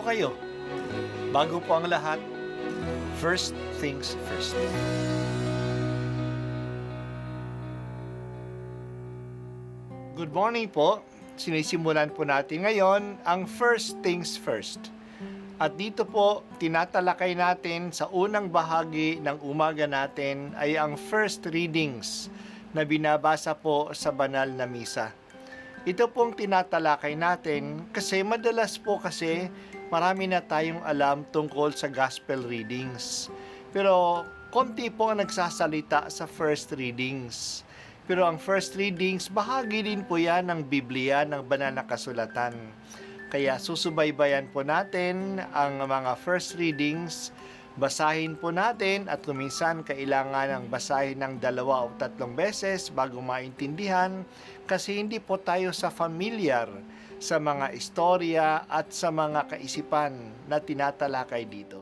kayo? Bago po ang lahat, first things first. Good morning po. Sinisimulan po natin ngayon ang first things first. At dito po, tinatalakay natin sa unang bahagi ng umaga natin ay ang first readings na binabasa po sa banal na misa. Ito pong tinatalakay natin kasi madalas po kasi marami na tayong alam tungkol sa gospel readings. Pero konti po ang nagsasalita sa first readings. Pero ang first readings, bahagi din po yan ng Biblia, ng banal na kasulatan. Kaya susubaybayan po natin ang mga first readings, basahin po natin at kuminsan kailangan ng basahin ng 2 o 3 beses bago maintindihan kasi hindi po tayo familiar sa mga istorya at sa mga kaisipan na tinatalakay dito.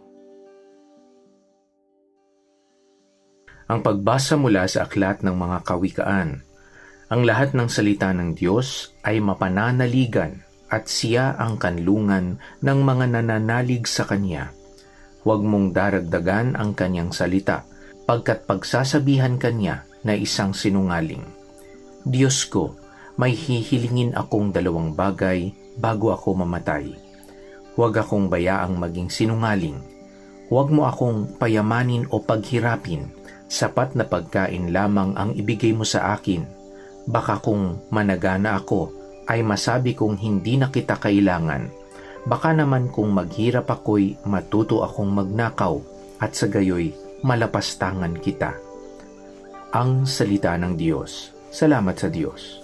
Ang pagbasa mula sa aklat ng mga kawikaan. Ang lahat ng salita ng Diyos ay mapananaligan at siya ang kanlungan ng mga nananalig sa Kanya. Huwag mong daragdagan ang Kanyang salita, pagkat pagsasabihan Kanya na isang sinungaling. Diyos ko, may hihilingin akong 2 bagay bago ako mamatay. Huwag akong bayaang maging sinungaling. Huwag mo akong payamanin o paghirapin. Sapat na pagkain lamang ang ibigay mo sa akin. Baka kung managana ako, ay masabi kong hindi na kita kailangan. Baka naman kung maghirap ako'y matuto akong magnakaw at sa gayoy malapastangan kita. Ang salita ng Diyos. Salamat sa Diyos.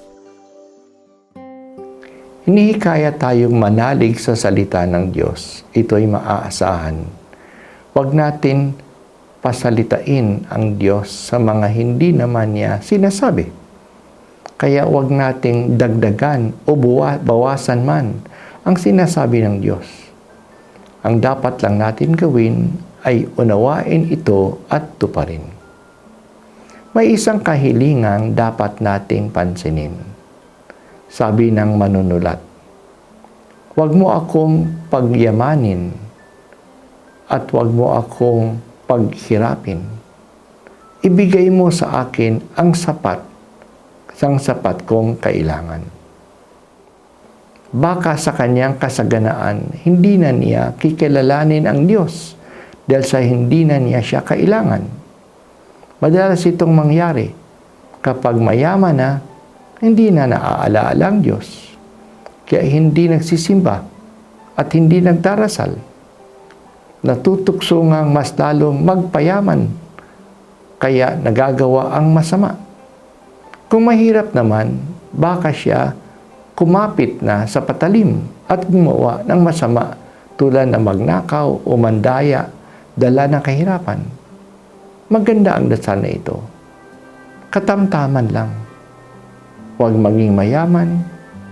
Hinihikaya tayong manalig sa salita ng Diyos. Ito'y maaasahan. Huwag natin pasalitain ang Diyos sa mga hindi naman niya sinasabi. Kaya huwag nating dagdagan o bawasan man ang sinasabi ng Diyos. Ang dapat lang natin gawin ay unawain ito at tuparin. May isang kahilingang dapat nating pansinin. Sabi ng manunulat, huwag mo akong pagyamanin at huwag mo akong paghirapin. Ibigay mo sa akin ang sapat kong kailangan. Baka sa kanyang kasaganaan, hindi na niya kikilalanin ang Diyos dahil sa hindi na niya siya kailangan. Madalas itong mangyari kapag mayaman na, hindi na naaalaala ang Diyos. Kaya hindi nagsisimba at hindi nagdarasal. Natutukso ngang mas lalong magpayaman, kaya nagagawa ang masama. Kung mahirap naman, baka siya kumapit na sa patalim at gumawa ng masama tulad ng magnakaw o mandaya, dala ng kahirapan. Maganda ang dasal na ito. Katamtaman lang. Huwag maging mayaman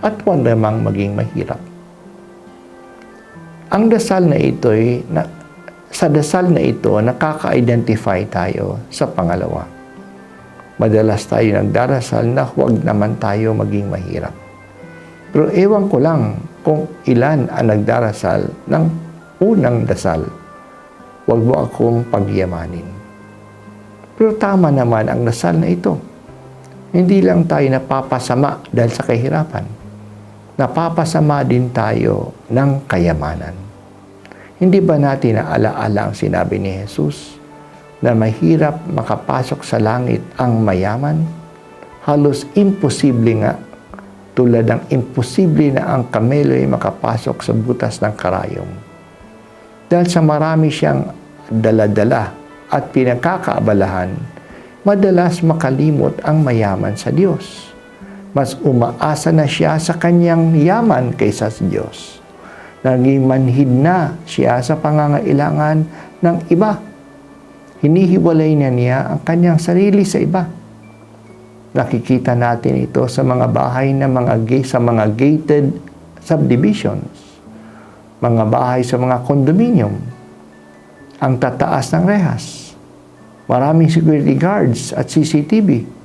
at huwag namang maging mahirap. Ang dasal na ito'y sa dasal na ito, nakaka-identify tayo sa pangalawa. Madalas tayo nagdarasal na huwag naman tayo maging mahirap. Pero ewan ko lang kung ilan ang nagdarasal ng unang dasal. Huwag mo akong pagyamanin. Pero tama naman ang dasal na ito. Hindi lang tayo napapasama dahil sa kahirapan. Napapasama din tayo ng kayamanan. Hindi ba natin naalaala ang sinabi ni Jesus na mahirap makapasok sa langit ang mayaman? Halos imposible nga, tulad ng imposible na ang kamelo ay makapasok sa butas ng karayom. Dahil sa marami siyang dala-dala at pinagkakaabalahan, madalas makalimot ang mayaman sa Diyos. Mas umaasa na siya sa kanyang yaman kaysa sa Diyos. Naging manhid na siya sa pangangailangan ng iba. Hinihiwalay na niya ang kanyang sarili sa iba. Nakikita natin ito sa mga bahay na sa mga gated subdivisions, mga bahay sa mga condominium, ang tataas ng rehas, maraming security guards at CCTV.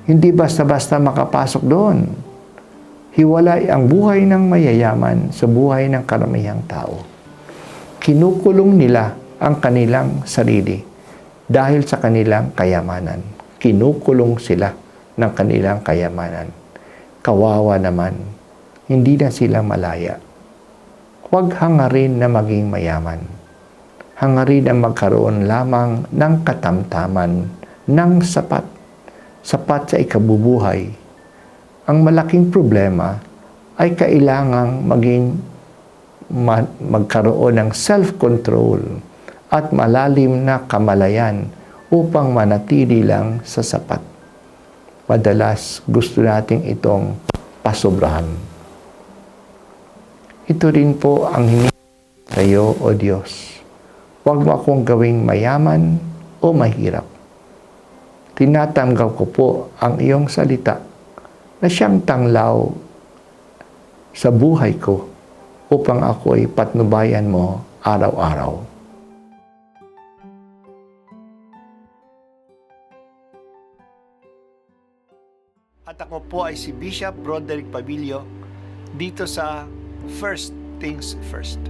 Hindi basta-basta makapasok doon. Hiwalay ang buhay ng mayayaman sa buhay ng karamihang tao. Kinukulong nila ang kanilang sarili dahil sa kanilang kayamanan. Kinukulong sila ng kanilang kayamanan. Kawawa naman, hindi na sila malaya. Huwag hangarin na maging mayaman. Hangarin na magkaroon lamang ng katamtaman, ng sapat. Sapat sa ikabubuhay. Ang malaking problema ay kailangang magkaroon ng self-control at malalim na kamalayan upang manatili lang sa sapat. Madalas gusto nating itong pasobrahan. Ito rin po ang hinihingi sa iyo, O Diyos. Huwag mo akong gawing mayaman o mahirap. Tinatanggap ko po ang iyong salita na siyang tanglaw sa buhay ko upang ako ay patnubayan mo araw-araw. At ako po ay si Bishop Broderick Pabilio dito sa First Things First.